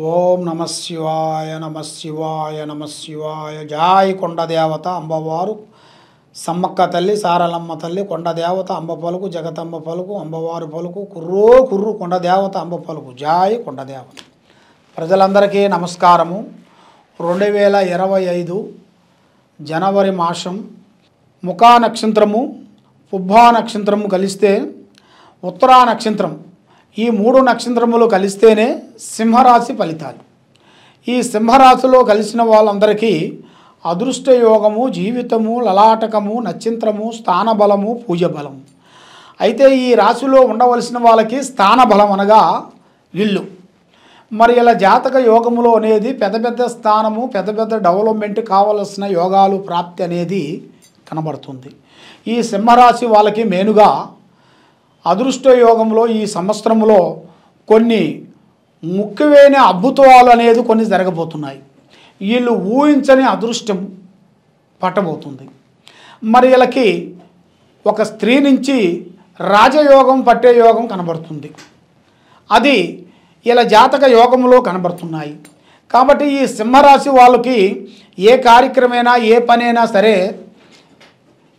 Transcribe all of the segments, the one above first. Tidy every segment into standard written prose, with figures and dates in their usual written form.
ఓం నమ శివాయ నమ శివాయ నమ శివాయ. జాయ్ కొండదేవత అంబవారు సమ్మక్క తల్లి సారలమ్మ తల్లి కొండదేవత అంబ పలుకు జగతంబ పలుకు అంబవారు పలుకు కుర్రో కుర్రు కొండదేవత అంబ పలుకు. జాయ్ కొండదేవత. ప్రజలందరికీ నమస్కారము. 2025 జనవరి మాసం ముఖా నక్షత్రము పుబ్బా నక్షత్రము కలిస్తే ఉత్తరా నక్షత్రం, ఈ 3 నక్షత్రములు కలిస్తేనే సింహరాశి ఫలితాలు. ఈ సింహరాశిలో కలిసిన వాళ్ళందరికీ అదృష్ట యోగము, జీవితము, లలాటకము, నక్షత్రము, స్థానబలము, పూజ బలము. అయితే ఈ రాశిలో ఉండవలసిన వాళ్ళకి స్థానబలం అనగా ఇల్లు. మరి ఇలా జాతక యోగములో అనేది పెద్ద పెద్ద స్థానము, పెద్ద పెద్ద డెవలప్మెంట్ కావలసిన యోగాలు ప్రాప్తి అనేది కనబడుతుంది. ఈ సింహరాశి వాళ్ళకి మెయిన్గా అదృష్ట యోగంలో ఈ సంవత్సరంలో కొన్ని ముఖ్యమైన అద్భుతాలు అనేది కొన్ని జరగబోతున్నాయి. వీళ్ళు ఊహించని అదృష్టం పట్టబోతుంది. మరి వీళ్ళకి ఒక స్త్రీ నుంచి రాజయోగం పట్టే యోగం కనబడుతుంది. అది ఇలా జాతక యోగంలో కనబడుతున్నాయి. కాబట్టి ఈ సింహరాశి వాళ్ళకి ఏ కార్యక్రమైనా ఏ పనైనా సరే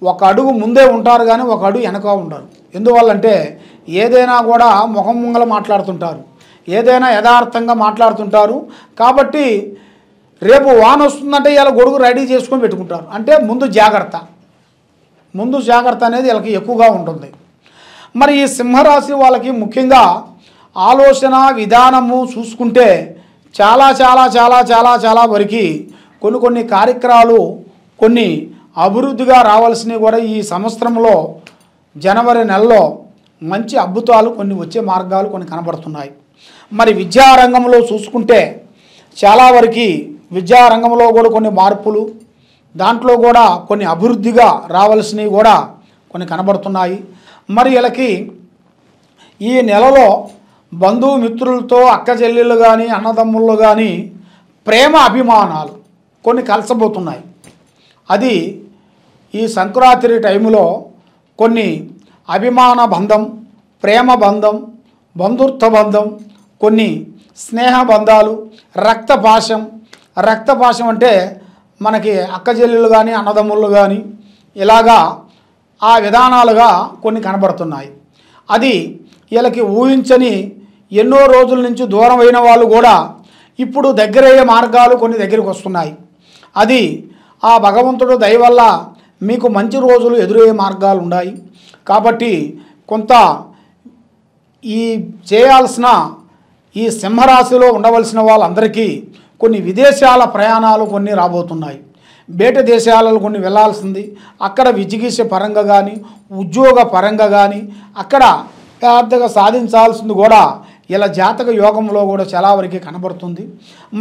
ఒక అడుగు ముందే ఉంటారు, కానీ ఒక అడుగు వెనక ఉండరు. ఎందువల్లంటే ఏదైనా కూడా ముఖం ముంగల మాట్లాడుతుంటారు, ఏదైనా యథార్థంగా మాట్లాడుతుంటారు. కాబట్టి రేపు వాన వస్తుందంటే ఇలా గొడుగు రెడీ చేసుకొని పెట్టుకుంటారు. అంటే ముందు జాగ్రత్త అనేది వీళ్ళకి ఎక్కువగా ఉంటుంది. మరి ఈ సింహరాశి వాళ్ళకి ముఖ్యంగా ఆలోచన విధానము చూసుకుంటే చాలా చాలా చాలా చాలా చాలా వరకు కొన్ని కార్యక్రమాలు కొన్ని అభివృద్ధిగా రావాల్సినవి కూడా ఈ సంవత్సరంలో జనవరి నెలలో మంచి అద్భుతాలు కొన్ని వచ్చే మార్గాలు కొన్ని కనబడుతున్నాయి. మరి విద్యారంగంలో చూసుకుంటే చాలా వరకు విద్యారంగంలో కూడా కొన్ని మార్పులు, దాంట్లో కూడా కొన్ని అభివృద్ధిగా రావాల్సినవి కూడా కొన్ని కనబడుతున్నాయి. మరి వీళ్ళకి ఈ నెలలో బంధుమిత్రులతో అక్క చెల్లెళ్ళు కానీ అన్నదమ్ముళ్ళు కానీ ప్రేమ అభిమానాలు కొన్ని కలసబోతున్నాయి. అది ఈ సంక్రాంతి టైంలో కొన్ని అభిమాన బంధం, ప్రేమ బంధం, బంధుత్వ బంధం, కొన్ని స్నేహ బంధాలు, రక్తపాశం అంటే మనకి అక్క చెల్లెళ్ళు కానీ అన్నదమ్ముళ్ళు కానీ ఇలాగా ఆ విధానాలుగా కొన్ని కనబడుతున్నాయి. అది వీళ్ళకి ఊహించని ఎన్నో రోజుల నుంచి దూరం అయిన వాళ్ళు కూడా ఇప్పుడు దగ్గరయ్యే మార్గాలు కొన్ని దగ్గరికి వస్తున్నాయి. అది ఆ భగవంతుడు దయ వల్ల మీకు మంచి రోజులు ఎదురయ్యే మార్గాలు ఉన్నాయి. కాబట్టి కొంత ఈ చేయాల్సిన ఈ సింహరాశిలో ఉండవలసిన వాళ్ళందరికీ కొన్ని విదేశాల ప్రయాణాలు కొన్ని రాబోతున్నాయి. బయట దేశాలలో కొన్ని వెళ్ళాల్సింది, అక్కడ విజిగీస పరంగా కానీ ఉద్యోగ పరంగా కానీ అక్కడ పెద్దగా సాధించాల్సింది కూడా ఇలా జాతక యోగంలో కూడా చాలా వరకు కనబడుతుంది.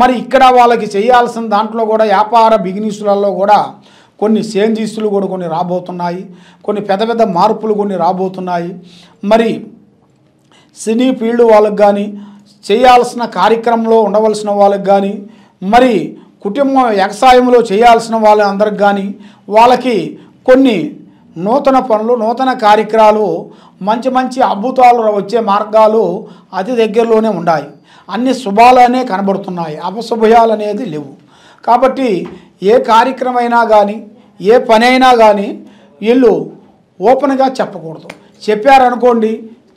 మరి ఇక్కడ వాళ్ళకి చేయాల్సిన దాంట్లో కూడా వ్యాపార బిజినెస్లలో కూడా కొన్ని చేంజెస్లు కూడా కొన్ని రాబోతున్నాయి, కొన్ని పెద్ద పెద్ద మార్పులు కొన్ని రాబోతున్నాయి. మరి సినీ ఫీల్డ్ వాళ్ళకి కానీ చేయాల్సిన కార్యక్రమంలో ఉండవలసిన వాళ్ళకి కానీ మరి కుటుంబం వ్యవసాయంలో చేయాల్సిన వాళ్ళందరికి కానీ వాళ్ళకి కొన్ని నూతన పనులు, నూతన కార్యక్రమాలు, మంచి అద్భుతాలు వచ్చే మార్గాలు అతి దగ్గరలోనే ఉన్నాయి. అన్ని శుభాలనే కనబడుతున్నాయి, అపశుభయాలు అనేది లేవు. కాబట్టి ఏ కార్యక్రమైనా కానీ ఏ పని అయినా కానీ వీళ్ళు ఓపెన్గా చెప్పకూడదు. చెప్పారనుకోండి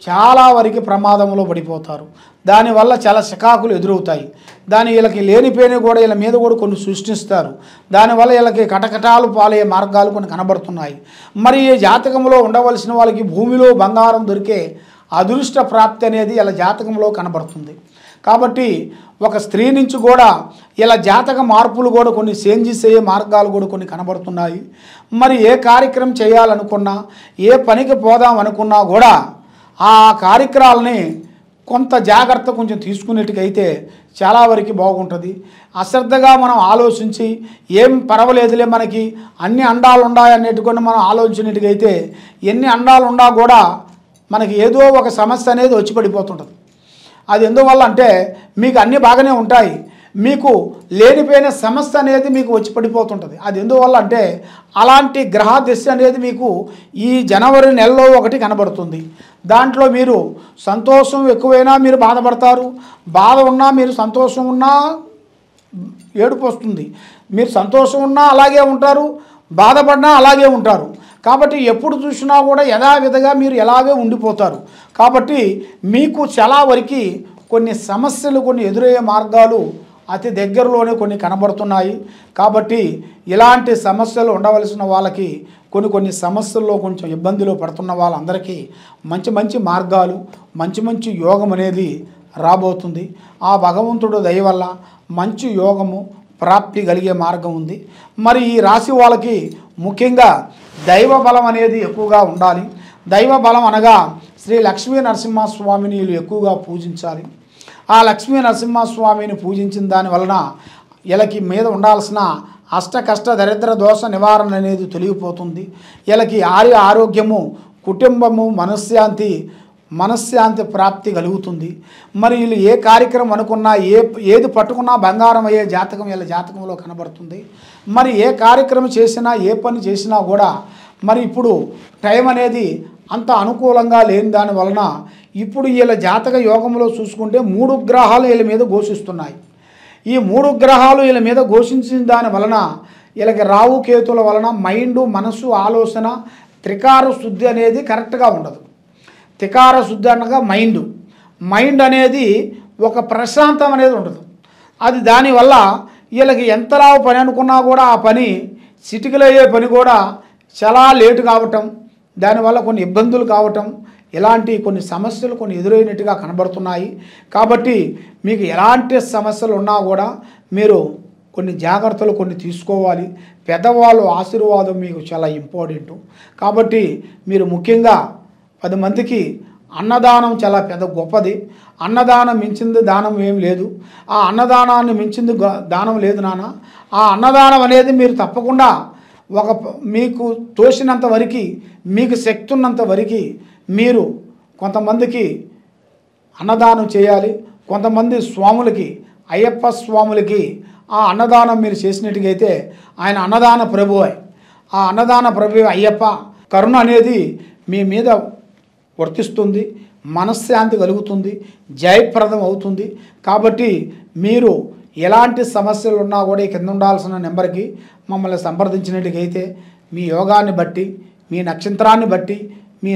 చాలా వరకు ప్రమాదంలో పడిపోతారు. దానివల్ల చాలా చికాకులు ఎదురవుతాయి. వీళ్ళకి లేనిపోయిన కూడా వీళ్ళ మీద కూడా కొన్ని సృష్టిస్తారు. దానివల్ల వీళ్ళకి కటకటాలు పాలయ్యే మార్గాలు కొన్ని కనబడుతున్నాయి. మరి ఈ జాతకంలో ఉండవలసిన వాళ్ళకి భూమిలో బంగారం దొరికే అదృష్ట ప్రాప్తి అనేది ఇలా జాతకంలో కనబడుతుంది. కాబట్టి ఒక స్త్రీ నుంచి కూడా ఇలా జాతక మార్పులు కూడా కొన్ని చేంజెస్ అయ్యే మార్గాలు కూడా కొన్ని కనబడుతున్నాయి. మరి ఏ కార్యక్రమం చేయాలనుకున్నా, ఏ పనికి పోదాం అనుకున్నా కూడా ఆ కార్యక్రమాలని కొంత జాగ్రత్త కొంచెం తీసుకునేట్టుకైతే చాలా వరకు బాగుంటుంది. అశ్రద్ధగా మనం ఆలోచించి ఏం పర్వాలేదులే మనకి అన్ని అండాలు ఉన్నాయనేట్టుకొని మనం ఆలోచించినట్టుకైతే ఎన్ని అండాలు ఉన్నా కూడా మనకి ఏదో ఒక సమస్య అనేది వచ్చి పడిపోతుంటుంది. అది ఎందువల్ల అంటే మీకు అన్నీ బాగానే ఉంటాయి, మీకు లేనిపోయిన సమస్య అనేది మీకు వచ్చి పడిపోతుంటుంది. అది ఎందువల్ల అంటే అలాంటి గ్రహ దిశ అనేది మీకు ఈ జనవరి నెలలో ఒకటి కనబడుతుంది. దాంట్లో మీరు సంతోషం ఎక్కువైనా మీరు బాధపడతారు, బాధ ఉన్నా మీరు సంతోషం ఉన్నా ఏడుపు వస్తుంది. మీరు సంతోషం ఉన్నా అలాగే ఉంటారు, బాధపడినా అలాగే ఉంటారు. కాబట్టి ఎప్పుడు చూసినా కూడా యథావిధిగా మీరు ఎలాగే ఉండిపోతారు. కాబట్టి మీకు చాలా వరకు కొన్ని సమస్యలు కొన్ని ఎదురయ్యే మార్గాలు అతి దగ్గరలోనే కొన్ని కనబడుతున్నాయి. కాబట్టి ఇలాంటి సమస్యలు ఉండవలసిన వాళ్ళకి కొన్ని సమస్యల్లో కొంచెం ఇబ్బందిలో పడుతున్న వాళ్ళందరికీ మంచి మంచి మార్గాలు, మంచి మంచి యోగం అనేది రాబోతుంది. ఆ భగవంతుడు దయ వల్ల మంచి యోగము ప్రాప్తి కలిగే మార్గం ఉంది. మరి ఈ రాశి వాళ్ళకి ముఖ్యంగా దైవ బలం అనేది ఎక్కువగా ఉండాలి. దైవ బలం అనగా శ్రీ లక్ష్మీ నరసింహస్వామిని వీళ్ళు ఎక్కువగా పూజించాలి. ఆ లక్ష్మీ నరసింహస్వామిని పూజించిన దాని వలన వీళ్ళకి మీద ఉండాల్సిన అష్ట కష్ట దరిద్ర దోష నివారణ అనేది తొలగిపోతుంది. వీళ్ళకి ఆరోగ్యము, కుటుంబము, మనశ్శాంతి ప్రాప్తి కలుగుతుంది. మరి వీళ్ళు ఏ కార్యక్రమం అనుకున్నా ఏది పట్టుకున్నా బంగారం అయ్యే జాతకం వీళ్ళ జాతకంలో కనబడుతుంది. మరి ఏ కార్యక్రమం చేసినా ఏ పని చేసినా కూడా మరి ఇప్పుడు టైం అనేది అంత అనుకూలంగా లేని దాని వలన ఇప్పుడు వీళ్ళ జాతక యోగంలో చూసుకుంటే 3 గ్రహాలు వీళ్ళ మీద ఘోషిస్తున్నాయి. ఈ 3 గ్రహాలు వీళ్ళ మీద ఘోషించిన దాని వలన వీళ్ళకి రావు కేతుల వలన మైండు, మనసు, ఆలోచన త్రికార శుద్ధి అనేది కరెక్ట్గా ఉండదు. త్రికార శుద్ధి అనగా మైండ్ అనేది ఒక ప్రశాంతం అనేది ఉండదు. అది దానివల్ల వీళ్ళకి ఎంతలా పని అనుకున్నా కూడా ఆ పని చిటికలో అయ్యే పని కూడా చాలా లేటు కావటం, దానివల్ల కొన్ని ఇబ్బందులు కావటం, ఇలాంటి కొన్ని సమస్యలు కొన్ని ఎదురైనట్టుగా కనబడుతున్నాయి. కాబట్టి మీకు ఎలాంటి సమస్యలు ఉన్నా కూడా మీరు కొన్ని జాగ్రత్తలు కొన్ని తీసుకోవాలి. పెద్దవాళ్ళు ఆశీర్వాదం మీకు చాలా ఇంపార్టెంట్. కాబట్టి మీరు ముఖ్యంగా 10 మందికి అన్నదానం చాలా పెద్ద గొప్పది. అన్నదానం మించింది దానం ఏం లేదు. ఆ అన్నదానాన్ని మించింది దానం లేదు నాన్న. ఆ అన్నదానం అనేది మీరు తప్పకుండా మీకు తోసినంత వరకు, మీకు శక్తి ఉన్నంత వరకు మీరు కొంతమందికి అన్నదానం చేయాలి. కొంతమంది స్వాములకి, అయ్యప్ప స్వాములకి ఆ అన్నదానం మీరు చేసినట్టుగైతే ఆయన అన్నదాన ప్రభువే. ఆ అన్నదాన ప్రభు అయ్యప్ప కరుణ అనేది మీ మీద వర్తిస్తుంది, మనశ్శాంతి కలుగుతుంది, జయప్రదం అవుతుంది. కాబట్టి మీరు ఎలాంటి సమస్యలు ఉన్నా కూడా కింద ఉండాల్సిన నెంబర్కి మమ్మల్ని సంప్రదించినట్టుగైతే మీ యోగాన్ని బట్టి, మీ నక్షత్రాన్ని బట్టి, మీ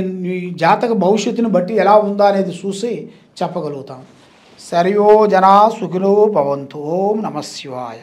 జాతక భవిష్యత్తుని బట్టి ఎలా ఉందా అనేది చూసి చెప్పగలుగుతాం. సర్వో జనా సుఖినో భవంతు. ఓం నమః శివాయ.